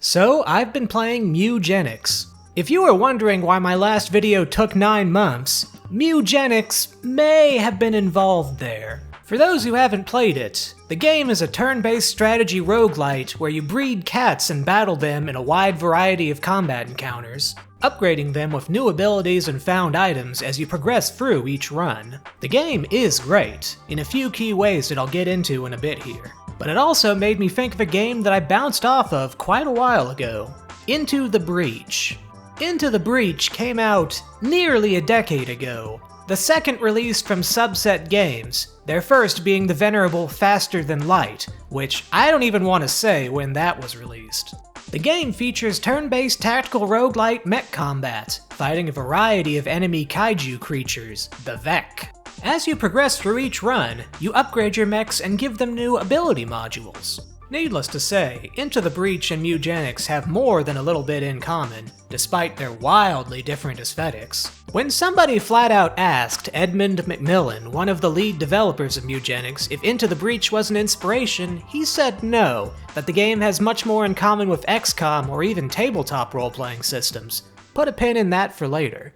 So, I've been playing Mewgenics. If you are wondering why my last video took 9 months, Mewgenics may have been involved there. For those who haven't played it, the game is a turn-based strategy roguelite where you breed cats and battle them in a wide variety of combat encounters, upgrading them with new abilities and found items as you progress through each run. The game is great, in a few key ways that I'll get into in a bit here. But it also made me think of a game that I bounced off of quite a while ago, Into the Breach. Into the Breach came out nearly a decade ago, the second released from Subset Games, their first being the venerable Faster Than Light, which I don't even want to say when that was released. The game features turn-based tactical roguelite mech combat, fighting a variety of enemy kaiju creatures, the Vek. As you progress through each run, you upgrade your mechs and give them new ability modules. Needless to say, Into the Breach and Mewgenics have more than a little bit in common, despite their wildly different aesthetics. When somebody flat out asked Edmund McMillan, one of the lead developers of Mewgenics, if Into the Breach was an inspiration, he said no, that the game has much more in common with XCOM or even tabletop role-playing systems. Put a pin in that for later.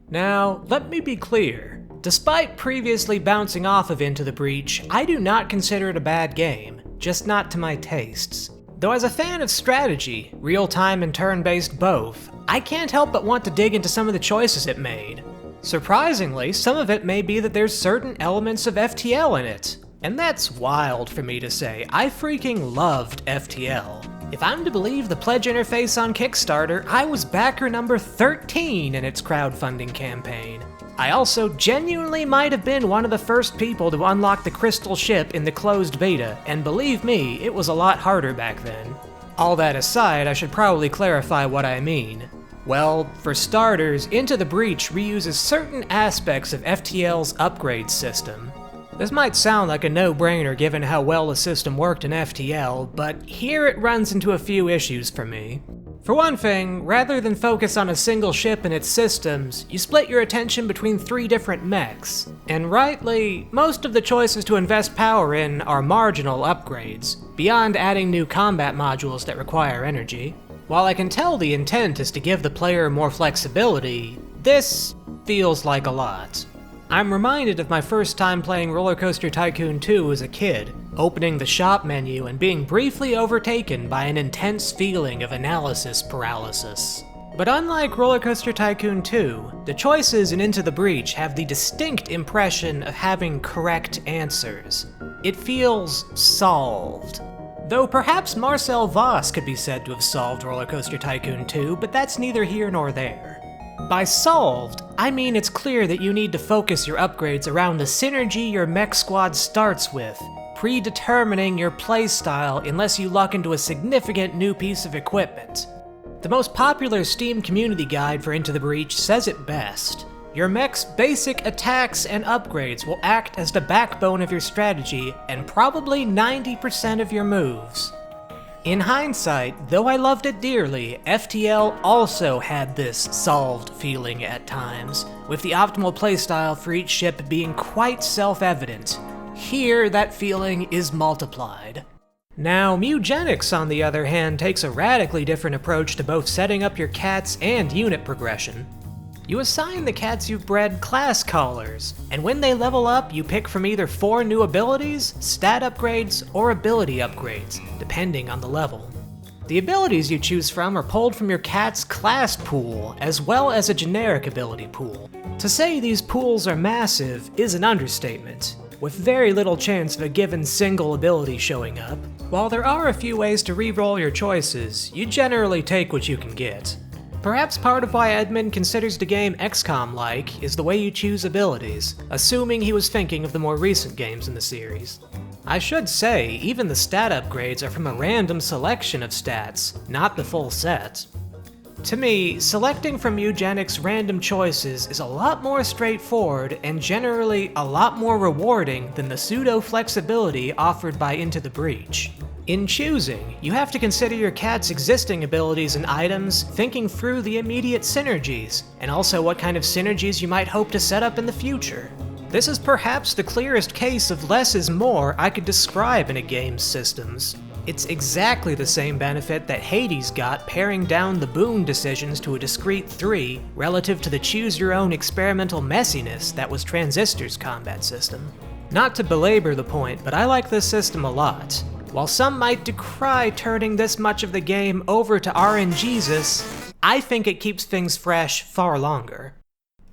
Now, let me be clear. Despite previously bouncing off of Into the Breach, I do not consider it a bad game, just not to my tastes. Though as a fan of strategy, real-time and turn-based both, I can't help but want to dig into some of the choices it made. Surprisingly, some of it may be that there's certain elements of FTL in it. And that's wild for me to say. I freaking loved FTL. If I'm to believe the pledge interface on Kickstarter, I was backer number 13 in its crowdfunding campaign. I also genuinely might have been one of the first people to unlock the crystal ship in the closed beta, and believe me, it was a lot harder back then. All that aside, I should probably clarify what I mean. Well, for starters, Into the Breach reuses certain aspects of FTL's upgrade system. This might sound like a no-brainer given how well the system worked in FTL, but here it runs into a few issues for me. For one thing, rather than focus on a single ship and its systems, you split your attention between 3 different mechs. And rightly, most of the choices to invest power in are marginal upgrades, beyond adding new combat modules that require energy. While I can tell the intent is to give the player more flexibility, this feels like a lot. I'm reminded of my first time playing Roller Coaster Tycoon 2 as a kid, opening the shop menu and being briefly overtaken by an intense feeling of analysis paralysis. But unlike Roller Coaster Tycoon 2, the choices in Into the Breach have the distinct impression of having correct answers. It feels solved. Though perhaps Marcel Voss could be said to have solved Roller Coaster Tycoon 2, but that's neither here nor there. By solved, I mean it's clear that you need to focus your upgrades around the synergy your mech squad starts with, predetermining your playstyle unless you luck into a significant new piece of equipment. The most popular Steam community guide for Into the Breach says it best. Your mech's basic attacks and upgrades will act as the backbone of your strategy and probably 90% of your moves. In hindsight, though I loved it dearly, FTL also had this solved feeling at times, with the optimal playstyle for each ship being quite self-evident. Here, that feeling is multiplied. Now, Mewgenics, on the other hand, takes a radically different approach to both setting up your cats and unit progression. You assign the cats you've bred class collars, and when they level up, you pick from either 4 new abilities, stat upgrades, or ability upgrades, depending on the level. The abilities you choose from are pulled from your cat's class pool, as well as a generic ability pool. To say these pools are massive is an understatement, with very little chance of a given single ability showing up. While there are a few ways to re-roll your choices, you generally take what you can get. Perhaps part of why Edmund considers the game XCOM-like is the way you choose abilities, assuming he was thinking of the more recent games in the series. I should say, even the stat upgrades are from a random selection of stats, not the full set. To me, selecting from Mewgenics' random choices is a lot more straightforward and generally a lot more rewarding than the pseudo-flexibility offered by Into the Breach. In choosing, you have to consider your cat's existing abilities and items, thinking through the immediate synergies, and also what kind of synergies you might hope to set up in the future. This is perhaps the clearest case of less is more I could describe in a game's systems. It's exactly the same benefit that Hades got paring down the boon decisions to a discrete 3 relative to the choose-your-own experimental messiness that was Transistor's combat system. Not to belabor the point, but I like this system a lot. While some might decry turning this much of the game over to RNGesus, I think it keeps things fresh far longer.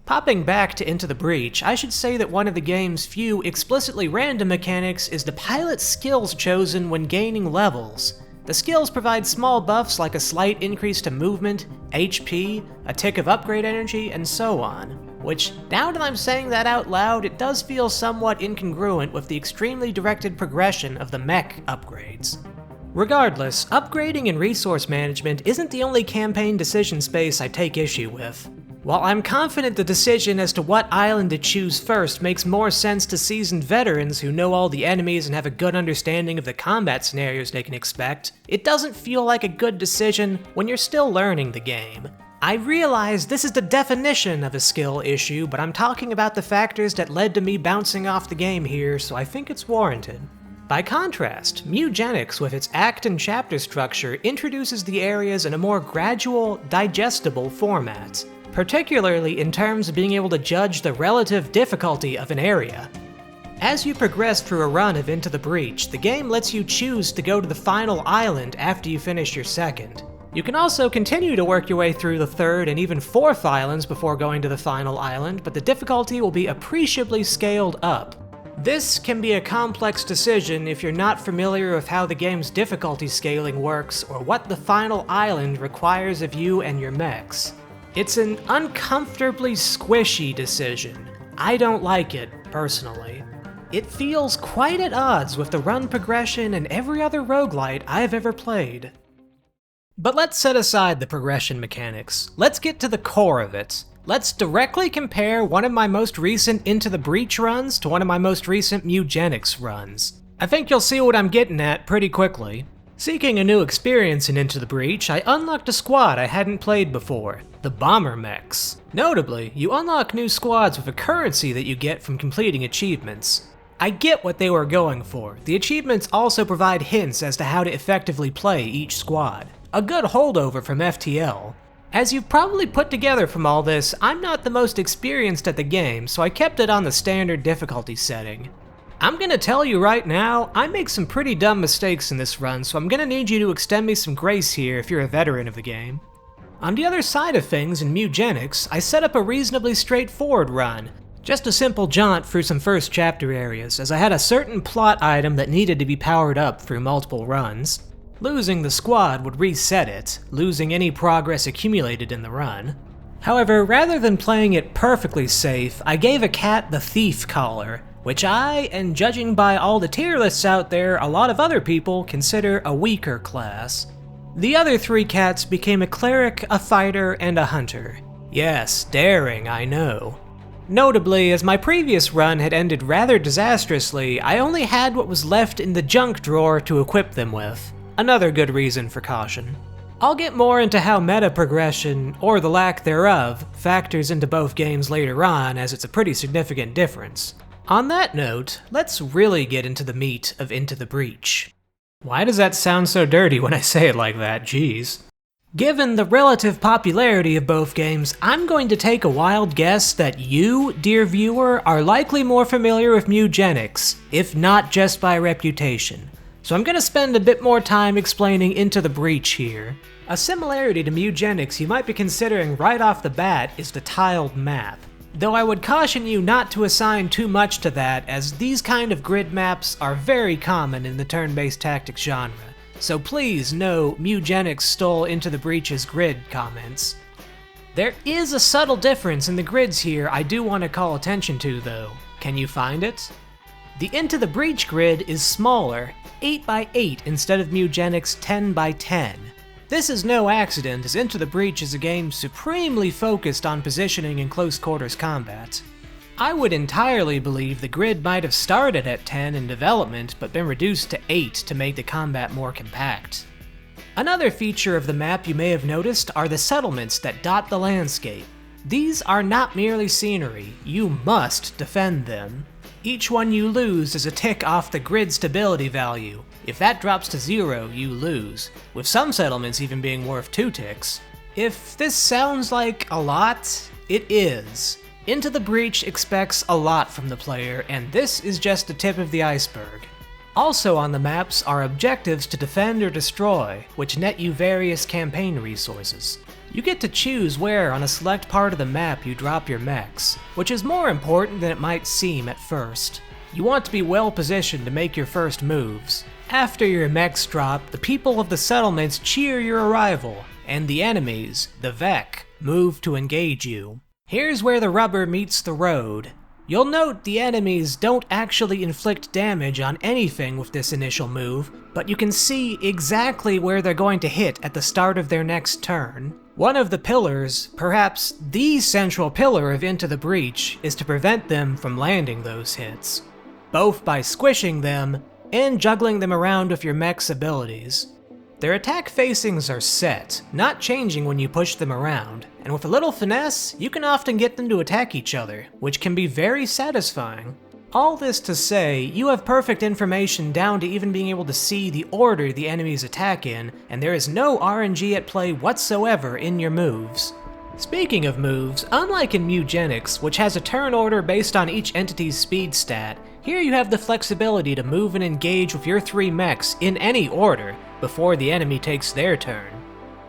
Popping back to Into the Breach, I should say that one of the game's few explicitly random mechanics is the pilot's skills chosen when gaining levels. The skills provide small buffs like a slight increase to movement, HP, a tick of upgrade energy, and so on. Which, now that I'm saying that out loud, it does feel somewhat incongruent with the extremely directed progression of the mech upgrades. Regardless, upgrading and resource management isn't the only campaign decision space I take issue with. While I'm confident the decision as to what island to choose first makes more sense to seasoned veterans who know all the enemies and have a good understanding of the combat scenarios they can expect, it doesn't feel like a good decision when you're still learning the game. I realize this is the definition of a skill issue, but I'm talking about the factors that led to me bouncing off the game here, so I think it's warranted. By contrast, Mewgenics, with its act and chapter structure, introduces the areas in a more gradual, digestible format, particularly in terms of being able to judge the relative difficulty of an area. As you progress through a run of Into the Breach, the game lets you choose to go to the final island after you finish your second. You can also continue to work your way through the third and even fourth islands before going to the final island, but the difficulty will be appreciably scaled up. This can be a complex decision if you're not familiar with how the game's difficulty scaling works or what the final island requires of you and your mechs. It's an uncomfortably squishy decision. I don't like it, personally. It feels quite at odds with the run progression and every other roguelite I've ever played. But let's set aside the progression mechanics. Let's get to the core of it. Let's directly compare one of my most recent Into the Breach runs to one of my most recent Mewgenics runs. I think you'll see what I'm getting at pretty quickly. Seeking a new experience in Into the Breach, I unlocked a squad I hadn't played before, the Bomber Mechs. Notably, you unlock new squads with a currency that you get from completing achievements. I get what they were going for. The achievements also provide hints as to how to effectively play each squad. A good holdover from FTL. As you've probably put together from all this, I'm not the most experienced at the game, so I kept it on the standard difficulty setting. I'm gonna tell you right now, I make some pretty dumb mistakes in this run, so I'm gonna need you to extend me some grace here if you're a veteran of the game. On the other side of things in Mewgenics, I set up a reasonably straightforward run. Just a simple jaunt through some first chapter areas, as I had a certain plot item that needed to be powered up through multiple runs. Losing the squad would reset it, losing any progress accumulated in the run. However, rather than playing it perfectly safe, I gave a cat the Thief collar, which I, and judging by all the tier lists out there, a lot of other people consider a weaker class. The other 3 cats became a cleric, a fighter, and a hunter. Yes, daring, I know. Notably, as my previous run had ended rather disastrously, I only had what was left in the junk drawer to equip them with. Another good reason for caution. I'll get more into how metaprogression, or the lack thereof, factors into both games later on, as it's a pretty significant difference. On that note, let's really get into the meat of Into the Breach. Why does that sound so dirty when I say it like that? Jeez. Given the relative popularity of both games, I'm going to take a wild guess that you, dear viewer, are likely more familiar with Mewgenics, if not just by reputation. So I'm going to spend a bit more time explaining Into the Breach here. A similarity to Mewgenics you might be considering right off the bat is the tiled map. Though I would caution you not to assign too much to that, as these kind of grid maps are very common in the turn-based tactics genre. So please know Mewgenics stole Into the Breach's grid comments. There is a subtle difference in the grids here I do want to call attention to though. Can you find it? The Into the Breach grid is smaller, 8x8 instead of Mewgenics' 10x10. This is no accident, as Into the Breach is a game supremely focused on positioning in close quarters combat. I would entirely believe the grid might have started at 10 in development, but been reduced to 8 to make the combat more compact. Another feature of the map you may have noticed are the settlements that dot the landscape. These are not merely scenery, you must defend them. Each one you lose is a tick off the grid stability value. If that drops to 0, you lose, with some settlements even being worth 2 ticks. If this sounds like a lot, it is. Into the Breach expects a lot from the player, and this is just the tip of the iceberg. Also on the maps are objectives to defend or destroy, which net you various campaign resources. You get to choose where on a select part of the map you drop your mechs, which is more important than it might seem at first. You want to be well positioned to make your first moves. After your mechs drop, the people of the settlements cheer your arrival, and the enemies, the Vec, move to engage you. Here's where the rubber meets the road. You'll note the enemies don't actually inflict damage on anything with this initial move, but you can see exactly where they're going to hit at the start of their next turn. One of the pillars, perhaps the central pillar of Into the Breach, is to prevent them from landing those hits, both by squishing them and juggling them around with your mech's abilities. Their attack facings are set, not changing when you push them around, and with a little finesse, you can often get them to attack each other, which can be very satisfying. All this to say, you have perfect information down to even being able to see the order the enemies attack in, and there is no RNG at play whatsoever in your moves. Speaking of moves, unlike in Mewgenics, which has a turn order based on each entity's speed stat, here you have the flexibility to move and engage with your 3 mechs in any order before the enemy takes their turn.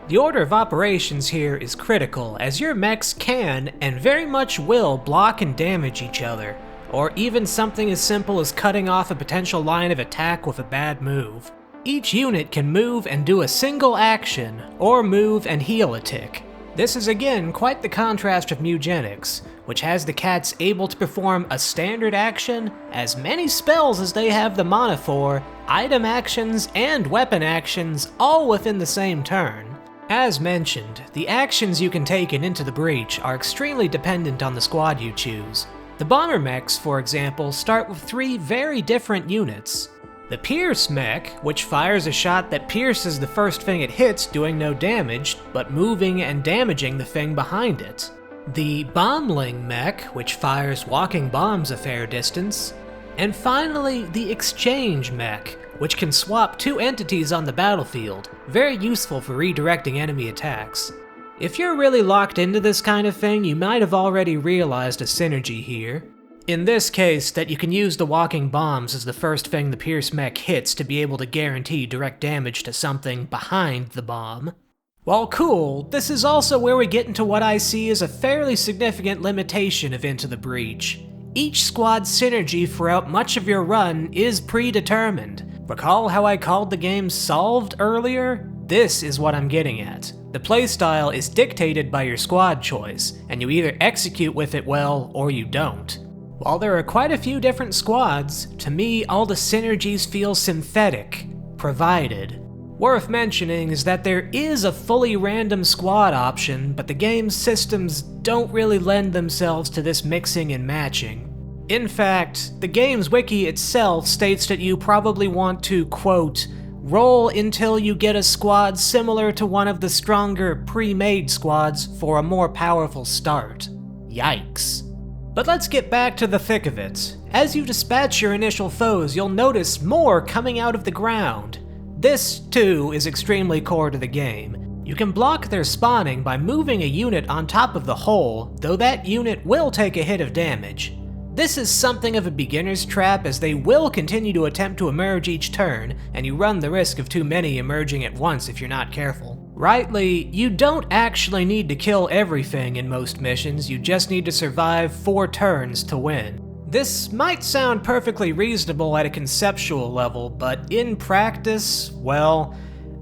The order of operations here is critical, as your mechs can, and very much will, block and damage each other, or even something as simple as cutting off a potential line of attack with a bad move. Each unit can move and do a single action, or move and heal a tick. This is again quite the contrast of Mewgenics, which has the cats able to perform a standard action, as many spells as they have the mana for, item actions, and weapon actions all within the same turn. As mentioned, the actions you can take in Into the Breach are extremely dependent on the squad you choose. The bomber mechs, for example, start with 3 very different units. The Pierce mech, which fires a shot that pierces the first thing it hits, doing no damage, but moving and damaging the thing behind it. The Bombling mech, which fires walking bombs a fair distance. And finally, the Exchange mech, which can swap 2 entities on the battlefield, very useful for redirecting enemy attacks. If you're really locked into this kind of thing, you might have already realized a synergy here. In this case, that you can use the walking bombs as the first thing the Pierce mech hits to be able to guarantee direct damage to something behind the bomb. While cool, this is also where we get into what I see as a fairly significant limitation of Into the Breach. Each squad's synergy throughout much of your run is predetermined. Recall how I called the game solved earlier? This is what I'm getting at. The playstyle is dictated by your squad choice, and you either execute with it well or you don't. While there are quite a few different squads, to me all the synergies feel synthetic, provided. Worth mentioning is that there is a fully random squad option, but the game's systems don't really lend themselves to this mixing and matching. In fact, the game's wiki itself states that you probably want to, quote, roll until you get a squad similar to one of the stronger pre-made squads for a more powerful start. Yikes. But let's get back to the thick of it. As you dispatch your initial foes, you'll notice more coming out of the ground. This, too, is extremely core to the game. You can block their spawning by moving a unit on top of the hole, though that unit will take a hit of damage. This is something of a beginner's trap, as they will continue to attempt to emerge each turn, and you run the risk of too many emerging at once if you're not careful. Rightly, you don't actually need to kill everything in most missions, you just need to survive 4 turns to win. This might sound perfectly reasonable at a conceptual level, but in practice, well,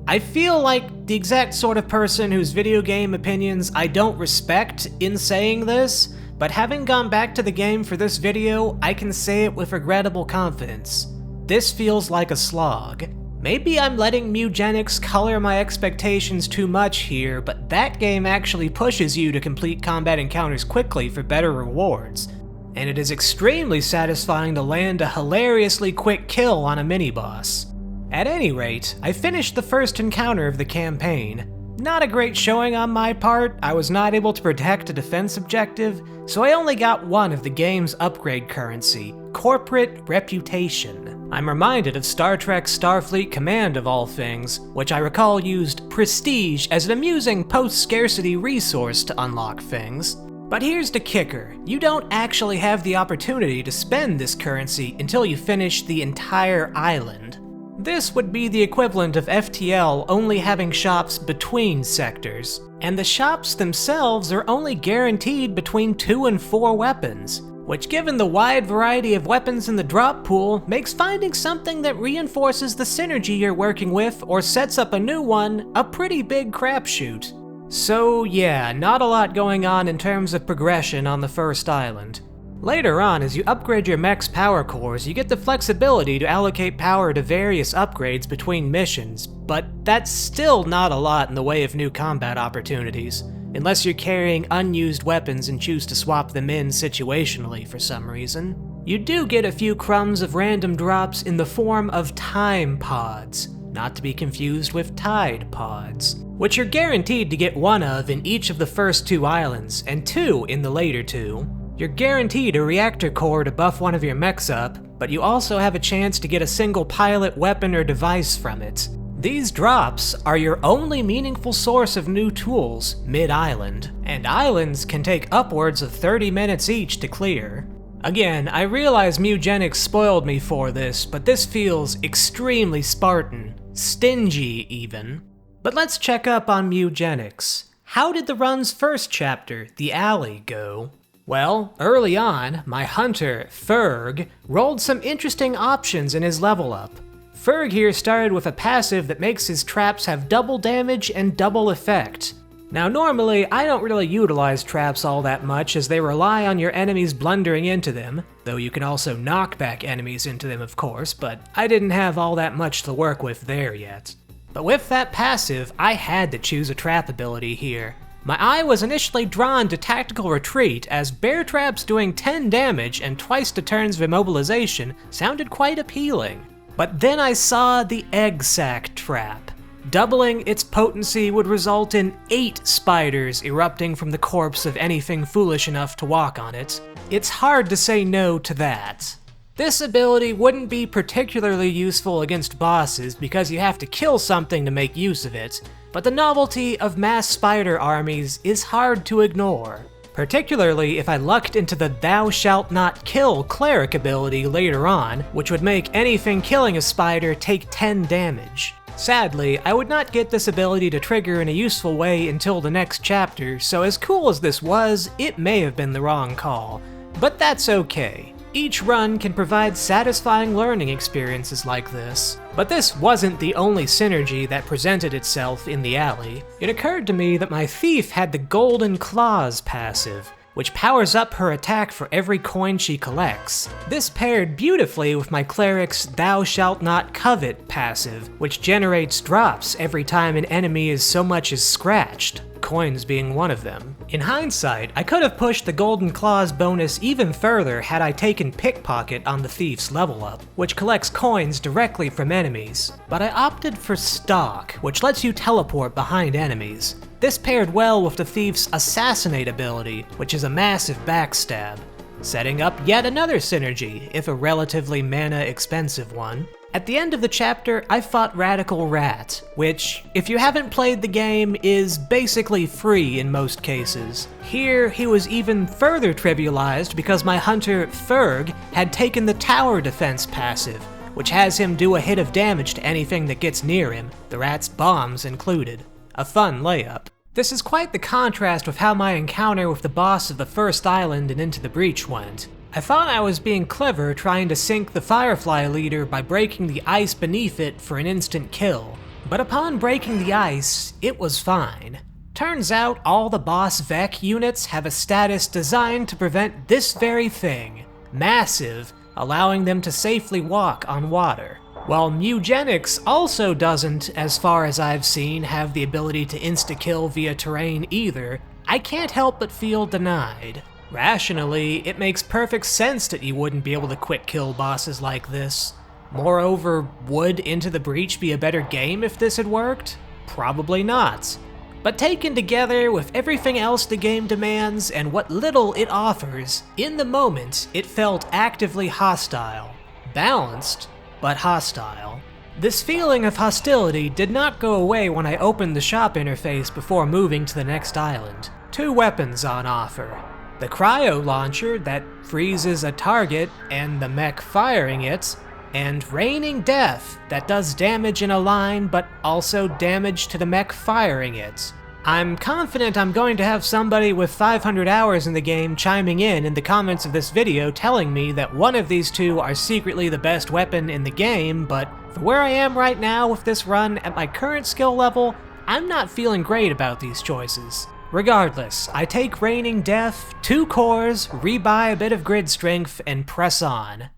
I feel like the exact sort of person whose video game opinions I don't respect in saying this, but having gone back to the game for this video, I can say it with regrettable confidence. This feels like a slog. Maybe I'm letting Mewgenics color my expectations too much here, but that game actually pushes you to complete combat encounters quickly for better rewards. And it is extremely satisfying to land a hilariously quick kill on a mini-boss. At any rate, I finished the first encounter of the campaign. Not a great showing on my part. I was not able to protect a defense objective, so I only got one of the game's upgrade currency, corporate reputation. I'm reminded of Star Trek's Starfleet Command of all things, which I recall used prestige as an amusing post-scarcity resource to unlock things. But here's the kicker, you don't actually have the opportunity to spend this currency until you finish the entire island. This would be the equivalent of FTL only having shops between sectors, and the shops themselves are only guaranteed between 2 and 4 weapons, which given the wide variety of weapons in the drop pool, makes finding something that reinforces the synergy you're working with or sets up a new one a pretty big crapshoot. So yeah, not a lot going on in terms of progression on the first island. Later on, as you upgrade your mech's power cores, you get the flexibility to allocate power to various upgrades between missions, but that's still not a lot in the way of new combat opportunities, unless you're carrying unused weapons and choose to swap them in situationally for some reason. You do get a few crumbs of random drops in the form of time pods, not to be confused with tide pods, which you're guaranteed to get 1 of in each of the first 2 islands, and 2 in the later 2. You're guaranteed a reactor core to buff one of your mechs up, but you also have a chance to get a single pilot weapon or device from it. These drops are your only meaningful source of new tools mid-island, and islands can take upwards of 30 minutes each to clear. Again, I realize Mewgenics spoiled me for this, but this feels extremely Spartan, stingy even. But let's check up on Mewgenics. How did the run's first chapter, The Alley, go? Well, early on, my hunter, Ferg, rolled some interesting options in his level up. Ferg here started with a passive that makes his traps have double damage and double effect. Now normally, I don't really utilize traps all that much as they rely on your enemies blundering into them, though you can also knock back enemies into them of course, but I didn't have all that much to work with there yet. But with that passive, I had to choose a trap ability here. My eye was initially drawn to Tactical Retreat, as bear traps doing 10 damage and twice the turns of immobilization sounded quite appealing. But then I saw the Egg Sac trap. Doubling its potency would result in 8 spiders erupting from the corpse of anything foolish enough to walk on it. It's hard to say no to that. This ability wouldn't be particularly useful against bosses because you have to kill something to make use of it, but the novelty of mass spider armies is hard to ignore, particularly if I lucked into the Thou Shalt Not Kill cleric ability later on, which would make anything killing a spider take 10 damage. Sadly, I would not get this ability to trigger in a useful way until the next chapter, so as cool as this was, it may have been the wrong call, but that's okay. Each run can provide satisfying learning experiences like this. But this wasn't the only synergy that presented itself in the alley. It occurred to me that my thief had the Golden Claws passive, which powers up her attack for every coin she collects. This paired beautifully with my cleric's Thou Shalt Not Covet passive, which generates drops every time an enemy is so much as scratched, coins being one of them. In hindsight, I could have pushed the Golden Claws bonus even further had I taken Pickpocket on the thief's level up, which collects coins directly from enemies, but I opted for Stalk, which lets you teleport behind enemies. This paired well with the thief's Assassinate ability, which is a massive backstab, setting up yet another synergy, if a relatively mana-expensive one. At the end of the chapter, I fought Radical Rat, which, if you haven't played the game, is basically free in most cases. Here, he was even further trivialized because my hunter, Ferg, had taken the Tower Defense passive, which has him do a hit of damage to anything that gets near him, the rat's bombs included. A fun layup. This is quite the contrast with how my encounter with the boss of the first island and Into the Breach went. I thought I was being clever trying to sink the Firefly leader by breaking the ice beneath it for an instant kill, but upon breaking the ice, it was fine. Turns out all the boss Vec units have a status designed to prevent this very thing, massive, allowing them to safely walk on water. While Mewgenics also doesn't, as far as I've seen, have the ability to insta-kill via terrain either, I can't help but feel denied. Rationally, it makes perfect sense that you wouldn't be able to quick kill bosses like this. Moreover, would Into the Breach be a better game if this had worked? Probably not. But taken together with everything else the game demands and what little it offers, in the moment it felt actively hostile. Balanced, but hostile. This feeling of hostility did not go away when I opened the shop interface before moving to the next island. 2 weapons on offer. The cryo launcher that freezes a target and the mech firing it, and raining death that does damage in a line but also damage to the mech firing it. I'm confident I'm going to have somebody with 500 hours in the game chiming in the comments of this video telling me that one of these 2 are secretly the best weapon in the game, but for where I am right now with this run at my current skill level, I'm not feeling great about these choices. Regardless, I take Raining Death, 2 cores, rebuy a bit of grid strength, and press on.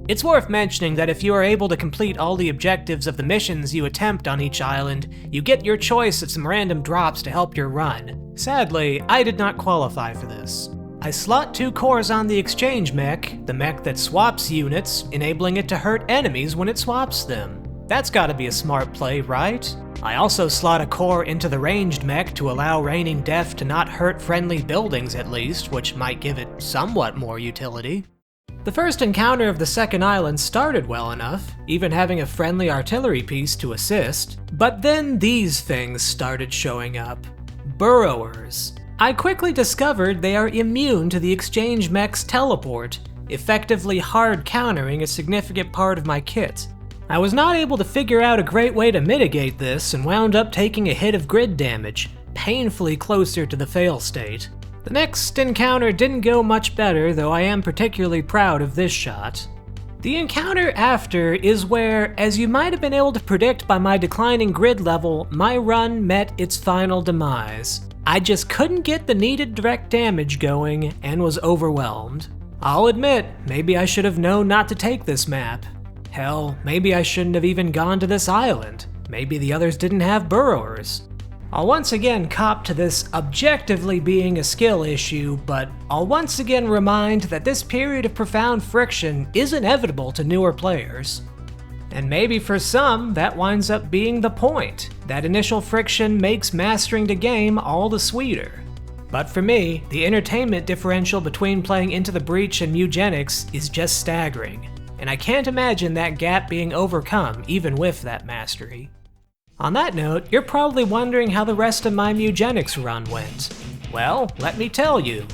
It's worth mentioning that if you are able to complete all the objectives of the missions you attempt on each island, you get your choice of some random drops to help your run. Sadly, I did not qualify for this. I slot 2 cores on the exchange mech, the mech that swaps units, enabling it to hurt enemies when it swaps them. That's gotta be a smart play, right? I also slot a core into the ranged mech to allow Raining Death to not hurt friendly buildings at least, which might give it somewhat more utility. The first encounter of the second island started well enough, even having a friendly artillery piece to assist, but then these things started showing up. Burrowers. I quickly discovered they are immune to the exchange mech's teleport, effectively hard countering a significant part of my kit. I was not able to figure out a great way to mitigate this and wound up taking a hit of grid damage, painfully closer to the fail state. The next encounter didn't go much better, though I am particularly proud of this shot. The encounter after is where, as you might have been able to predict by my declining grid level, my run met its final demise. I just couldn't get the needed direct damage going and was overwhelmed. I'll admit, maybe I should have known not to take this map. Hell, maybe I shouldn't have even gone to this island. Maybe the others didn't have burrowers. I'll once again cop to this objectively being a skill issue, but I'll once again remind that this period of profound friction is inevitable to newer players. And maybe for some, that winds up being the point. That initial friction makes mastering the game all the sweeter. But for me, the entertainment differential between playing Into the Breach and Mewgenics is just staggering, and I can't imagine that gap being overcome even with that mastery. On that note, you're probably wondering how the rest of my Mewgenics run went. Well, let me tell you.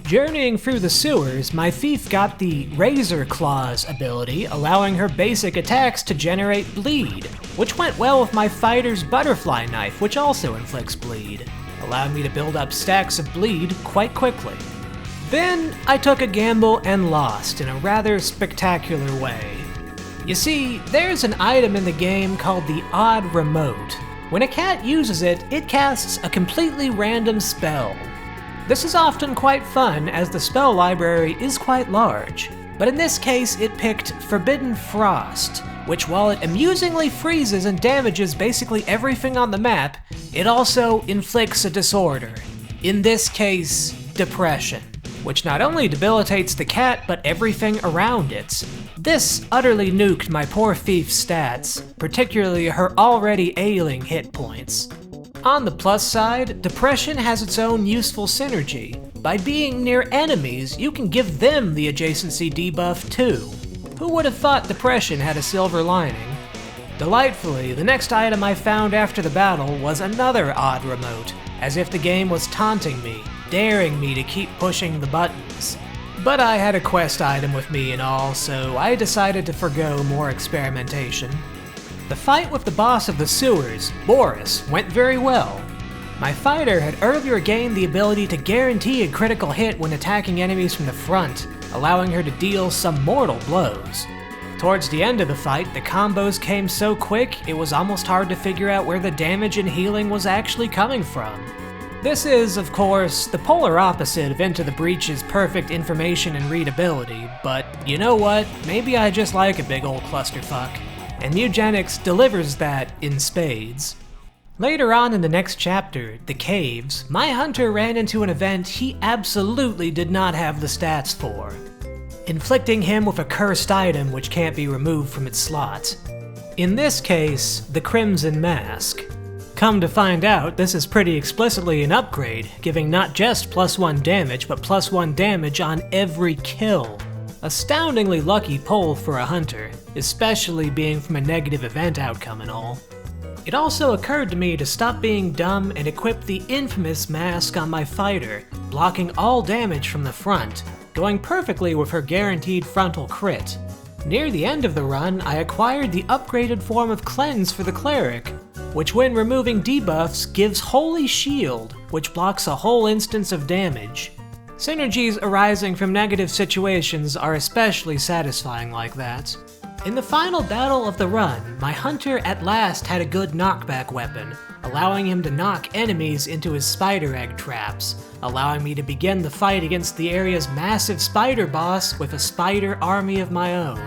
Journeying through the sewers, my thief got the Razor Claws ability, allowing her basic attacks to generate bleed, which went well with my fighter's Butterfly Knife, which also inflicts bleed, allowing me to build up stacks of bleed quite quickly. Then, I took a gamble and lost in a rather spectacular way. You see, there's an item in the game called the Odd Remote. When a cat uses it, it casts a completely random spell. This is often quite fun as the spell library is quite large, but in this case it picked Forbidden Frost, which while it amusingly freezes and damages basically everything on the map, it also inflicts a disorder. In this case, depression, which not only debilitates the cat but everything around it. This utterly nuked my poor thief's stats, particularly her already ailing hit points. On the plus side, depression has its own useful synergy. By being near enemies, you can give them the adjacency debuff too. Who would have thought depression had a silver lining? Delightfully, the next item I found after the battle was another Odd Remote, as if the game was taunting me, daring me to keep pushing the buttons. But I had a quest item with me and all, so I decided to forgo more experimentation. The fight with the boss of the sewers, Boris, went very well. My fighter had earlier gained the ability to guarantee a critical hit when attacking enemies from the front, allowing her to deal some mortal blows. Towards the end of the fight, the combos came so quick, it was almost hard to figure out where the damage and healing was actually coming from. This is, of course, the polar opposite of Into the Breach's perfect information and readability, but you know what? Maybe I just like a big old clusterfuck. And Mewgenics delivers that in spades. Later on in the next chapter, The Caves, my hunter ran into an event he absolutely did not have the stats for, inflicting him with a cursed item which can't be removed from its slot. In this case, the Crimson Mask. Come to find out, this is pretty explicitly an upgrade, giving not just +1 damage, but +1 damage on every kill. Astoundingly lucky pull for a hunter, especially being from a negative event outcome and all. It also occurred to me to stop being dumb and equip the infamous mask on my fighter, blocking all damage from the front, going perfectly with her guaranteed frontal crit. Near the end of the run, I acquired the upgraded form of Cleanse for the cleric, which when removing debuffs gives Holy Shield, which blocks a whole instance of damage. Synergies arising from negative situations are especially satisfying like that. In the final battle of the run, my hunter at last had a good knockback weapon, allowing him to knock enemies into his spider egg traps, allowing me to begin the fight against the area's massive spider boss with a spider army of my own.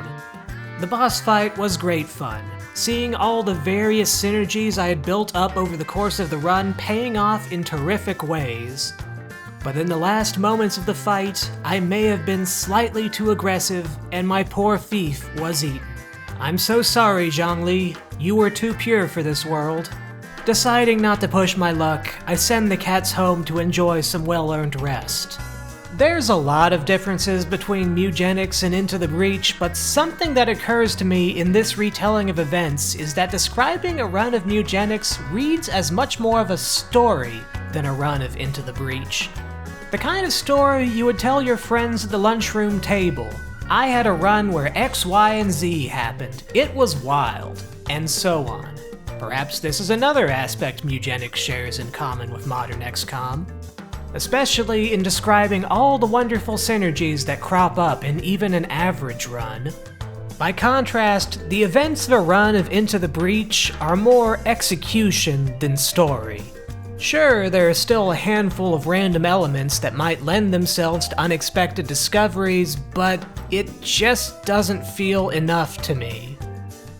The boss fight was great fun, seeing all the various synergies I had built up over the course of the run paying off in terrific ways. But in the last moments of the fight, I may have been slightly too aggressive, and my poor fief was eaten. I'm so sorry, Zhongli, you were too pure for this world. Deciding not to push my luck, I send the cats home to enjoy some well-earned rest. There's a lot of differences between Mewgenics and Into the Breach, but something that occurs to me in this retelling of events is that describing a run of Mewgenics reads as much more of a story than a run of Into the Breach. The kind of story you would tell your friends at the lunchroom table. I had a run where X, Y, and Z happened. It was wild, and so on. Perhaps this is another aspect Mewgenics shares in common with modern XCOM, especially in describing all the wonderful synergies that crop up in even an average run. By contrast, the events of a run of Into the Breach are more execution than story. Sure, there are still a handful of random elements that might lend themselves to unexpected discoveries, but it just doesn't feel enough to me.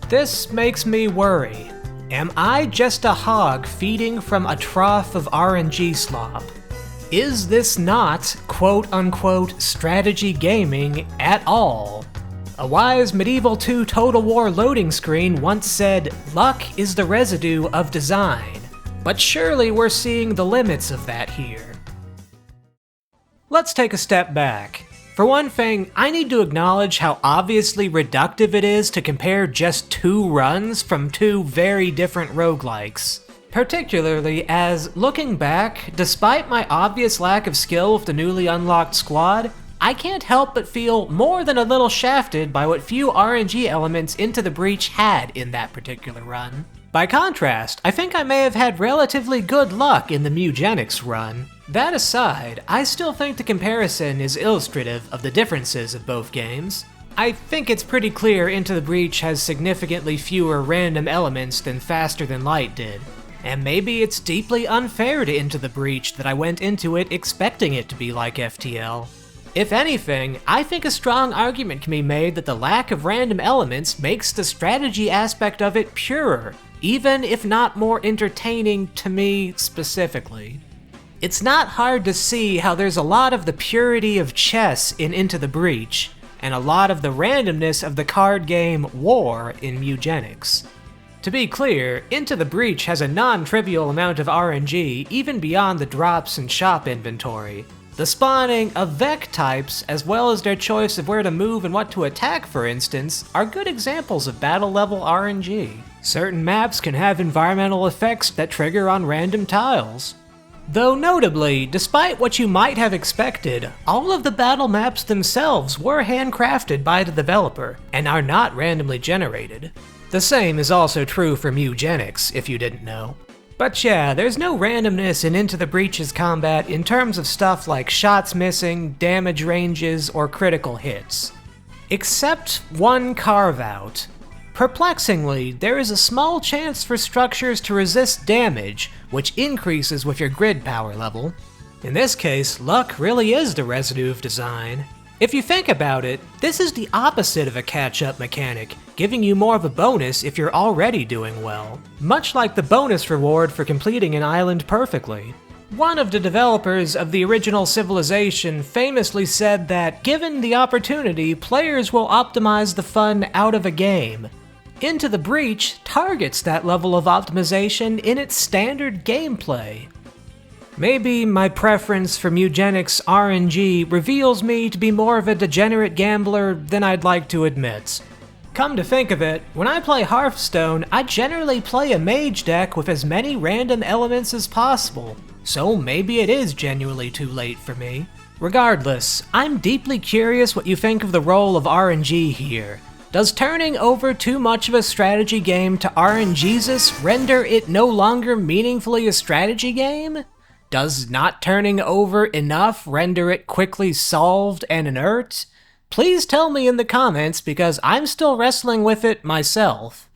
This makes me worry. Am I just a hog feeding from a trough of RNG slop? Is this not quote-unquote strategy gaming at all? A wise Medieval 2 Total War loading screen once said, "Luck is the residue of design." But surely we're seeing the limits of that here. Let's take a step back. For one thing, I need to acknowledge how obviously reductive it is to compare just two runs from two very different roguelikes. Particularly as, looking back, despite my obvious lack of skill with the newly unlocked squad, I can't help but feel more than a little shafted by what few RNG elements Into the Breach had in that particular run. By contrast, I think I may have had relatively good luck in the Mewgenics run. That aside, I still think the comparison is illustrative of the differences of both games. I think it's pretty clear Into the Breach has significantly fewer random elements than Faster Than Light did. And maybe it's deeply unfair to Into the Breach that I went into it expecting it to be like FTL. If anything, I think a strong argument can be made that the lack of random elements makes the strategy aspect of it purer, even if not more entertaining to me specifically. It's not hard to see how there's a lot of the purity of chess in Into the Breach, and a lot of the randomness of the card game War in Mewgenics. To be clear, Into the Breach has a non-trivial amount of RNG even beyond the drops and shop inventory. The spawning of Vec types, as well as their choice of where to move and what to attack for instance, are good examples of battle-level RNG. Certain maps can have environmental effects that trigger on random tiles. Though notably, despite what you might have expected, all of the battle maps themselves were handcrafted by the developer, and are not randomly generated. The same is also true for Mewgenics, if you didn't know. But yeah, there's no randomness in Into the Breach's combat in terms of stuff like shots missing, damage ranges, or critical hits. Except one carve-out. Perplexingly, there is a small chance for structures to resist damage, which increases with your grid power level. In this case, luck really is the residue of design. If you think about it, this is the opposite of a catch-up mechanic, giving you more of a bonus if you're already doing well, much like the bonus reward for completing an island perfectly. One of the developers of the original Civilization famously said that, given the opportunity, players will optimize the fun out of a game. Into the Breach targets that level of optimization in its standard gameplay. Maybe my preference for Mewgenics RNG reveals me to be more of a degenerate gambler than I'd like to admit. Come to think of it, when I play Hearthstone, I generally play a mage deck with as many random elements as possible, so maybe it is genuinely too late for me. Regardless, I'm deeply curious what you think of the role of RNG here. Does turning over too much of a strategy game to RNGesus render it no longer meaningfully a strategy game? Does not turning over enough render it quickly solved and inert? Please tell me in the comments because I'm still wrestling with it myself.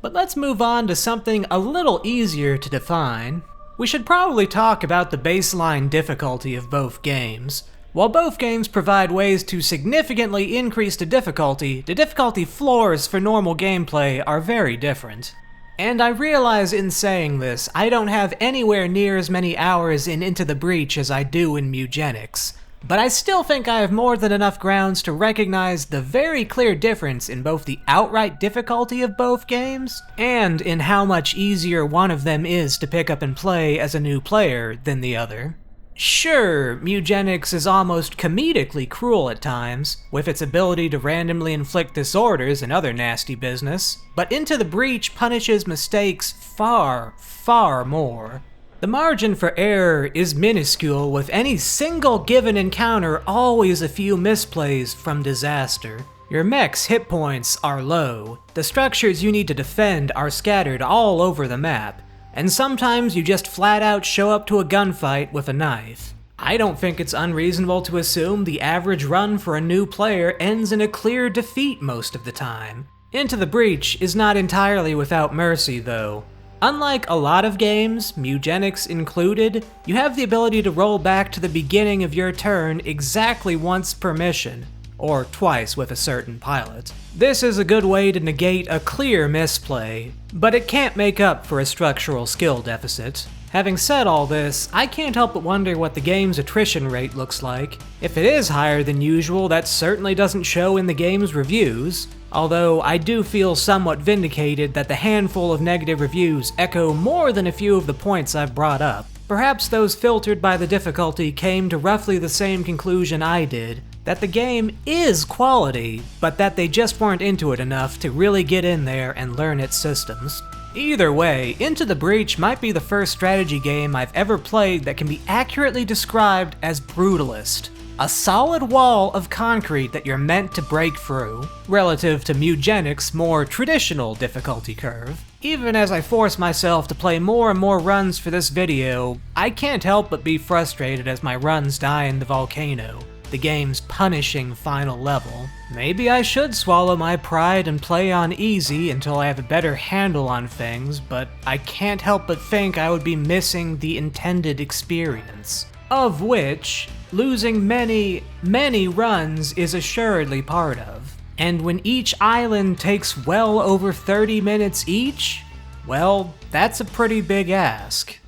But let's move on to something a little easier to define. We should probably talk about the baseline difficulty of both games. While both games provide ways to significantly increase the difficulty floors for normal gameplay are very different. And I realize in saying this, I don't have anywhere near as many hours in Into the Breach as I do in Mewgenics, but I still think I have more than enough grounds to recognize the very clear difference in both the outright difficulty of both games, and in how much easier one of them is to pick up and play as a new player than the other. Sure, Mewgenics is almost comedically cruel at times, with its ability to randomly inflict disorders and other nasty business, but Into the Breach punishes mistakes far, far more. The margin for error is minuscule, with any single given encounter always a few misplays from disaster. Your mech's hit points are low, the structures you need to defend are scattered all over the map, and sometimes you just flat out show up to a gunfight with a knife. I don't think it's unreasonable to assume the average run for a new player ends in a clear defeat most of the time. Into the Breach is not entirely without mercy though. Unlike a lot of games, Mewgenics included, you have the ability to roll back to the beginning of your turn exactly once per mission, or twice with a certain pilot. This is a good way to negate a clear misplay, but it can't make up for a structural skill deficit. Having said all this, I can't help but wonder what the game's attrition rate looks like. If it is higher than usual, that certainly doesn't show in the game's reviews, although I do feel somewhat vindicated that the handful of negative reviews echo more than a few of the points I've brought up. Perhaps those filtered by the difficulty came to roughly the same conclusion I did, that the game is quality, but that they just weren't into it enough to really get in there and learn its systems. Either way, Into the Breach might be the first strategy game I've ever played that can be accurately described as brutalist. A solid wall of concrete that you're meant to break through, relative to Mewgenics' more traditional difficulty curve. Even as I force myself to play more and more runs for this video, I can't help but be frustrated as my runs die in the volcano, the game's punishing final level. Maybe I should swallow my pride and play on easy until I have a better handle on things, but I can't help but think I would be missing the intended experience. Of which, losing many, many runs is assuredly part of. And when each island takes well over 30 minutes each, well, that's a pretty big ask.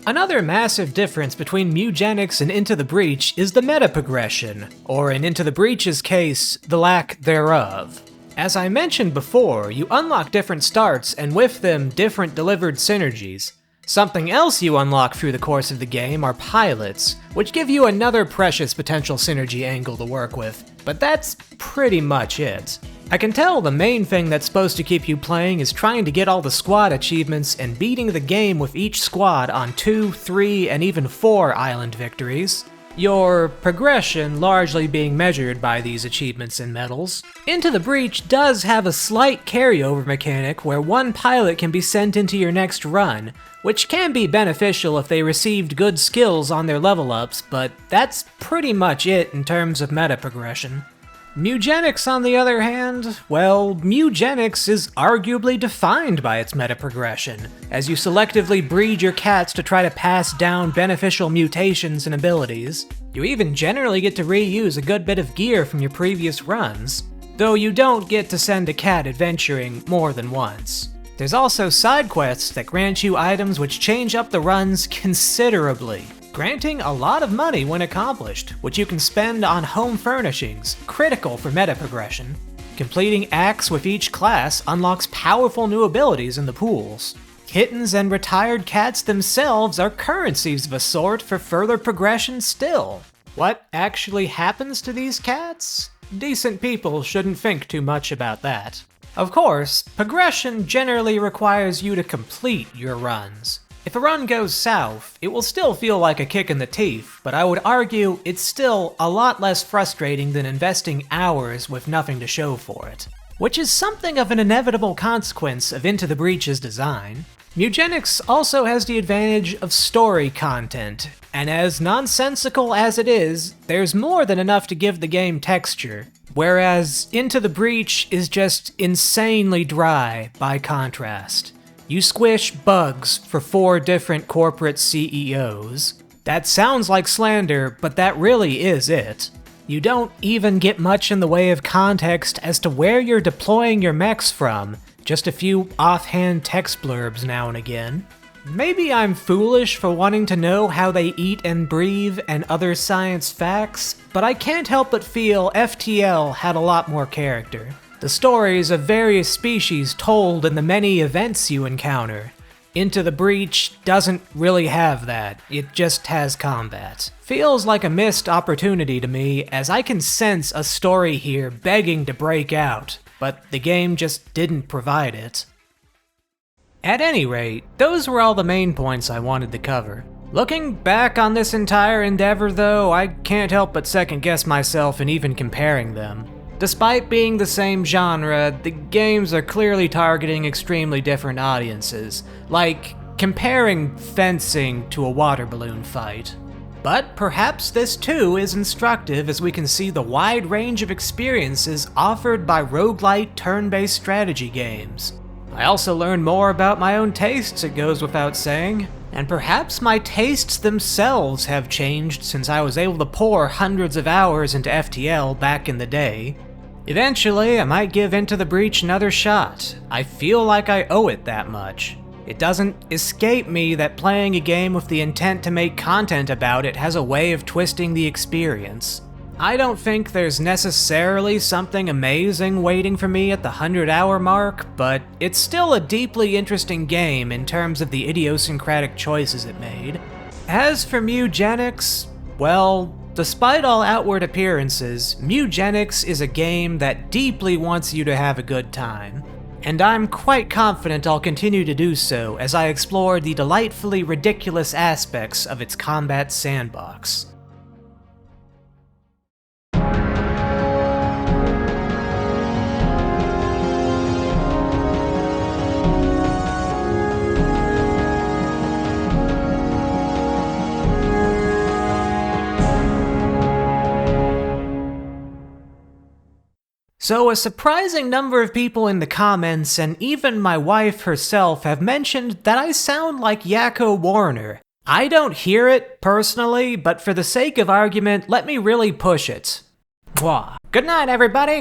Another massive difference between Mewgenics and Into the Breach is the metaprogression, or in Into the Breach's case, the lack thereof. As I mentioned before, you unlock different starts and with them different delivered synergies. Something else you unlock through the course of the game are pilots, which give you another precious potential synergy angle to work with, but that's pretty much it. I can tell the main thing that's supposed to keep you playing is trying to get all the squad achievements and beating the game with each squad on 2, 3, and even 4 island victories. Your progression largely being measured by these achievements and medals. Into the Breach does have a slight carryover mechanic where one pilot can be sent into your next run, which can be beneficial if they received good skills on their level ups, but that's pretty much it in terms of meta progression. Mewgenics, on the other hand, well, Mewgenics is arguably defined by its meta progression, as you selectively breed your cats to try to pass down beneficial mutations and abilities. You even generally get to reuse a good bit of gear from your previous runs, though you don't get to send a cat adventuring more than once. There's also side quests that grant you items which change up the runs considerably, granting a lot of money when accomplished, which you can spend on home furnishings, critical for meta progression. Completing acts with each class unlocks powerful new abilities in the pools. Kittens and retired cats themselves are currencies of a sort for further progression still. What actually happens to these cats? Decent people shouldn't think too much about that. Of course, progression generally requires you to complete your runs. If a run goes south, it will still feel like a kick in the teeth, but I would argue it's still a lot less frustrating than investing hours with nothing to show for it. Which is something of an inevitable consequence of Into the Breach's design. Mewgenics also has the advantage of story content, and as nonsensical as it is, there's more than enough to give the game texture, whereas Into the Breach is just insanely dry by contrast. You squish bugs for 4 different corporate CEOs. That sounds like slander, but that really is it. You don't even get much in the way of context as to where you're deploying your mechs from, just a few offhand text blurbs now and again. Maybe I'm foolish for wanting to know how they eat and breathe and other science facts, but I can't help but feel FTL had a lot more character. The stories of various species told in the many events you encounter. Into the Breach doesn't really have that, it just has combat. Feels like a missed opportunity to me, as I can sense a story here begging to break out, but the game just didn't provide it. At any rate, those were all the main points I wanted to cover. Looking back on this entire endeavor though, I can't help but second guess myself in even comparing them. Despite being the same genre, the games are clearly targeting extremely different audiences, like comparing fencing to a water balloon fight. But perhaps this too is instructive as we can see the wide range of experiences offered by roguelite turn-based strategy games. I also learned more about my own tastes, it goes without saying, and perhaps my tastes themselves have changed since I was able to pour hundreds of hours into FTL back in the day. Eventually, I might give Into the Breach another shot. I feel like I owe it that much. It doesn't escape me that playing a game with the intent to make content about it has a way of twisting the experience. I don't think there's necessarily something amazing waiting for me at the 100-hour mark, but it's still a deeply interesting game in terms of the idiosyncratic choices it made. As for Mewgenics, well, despite all outward appearances, Mewgenics is a game that deeply wants you to have a good time. And I'm quite confident I'll continue to do so as I explore the delightfully ridiculous aspects of its combat sandbox. So a surprising number of people in the comments, and even my wife herself, have mentioned that I sound like Yakko Warner. I don't hear it, personally, but for the sake of argument, let me really push it. Mwah. Good night, everybody!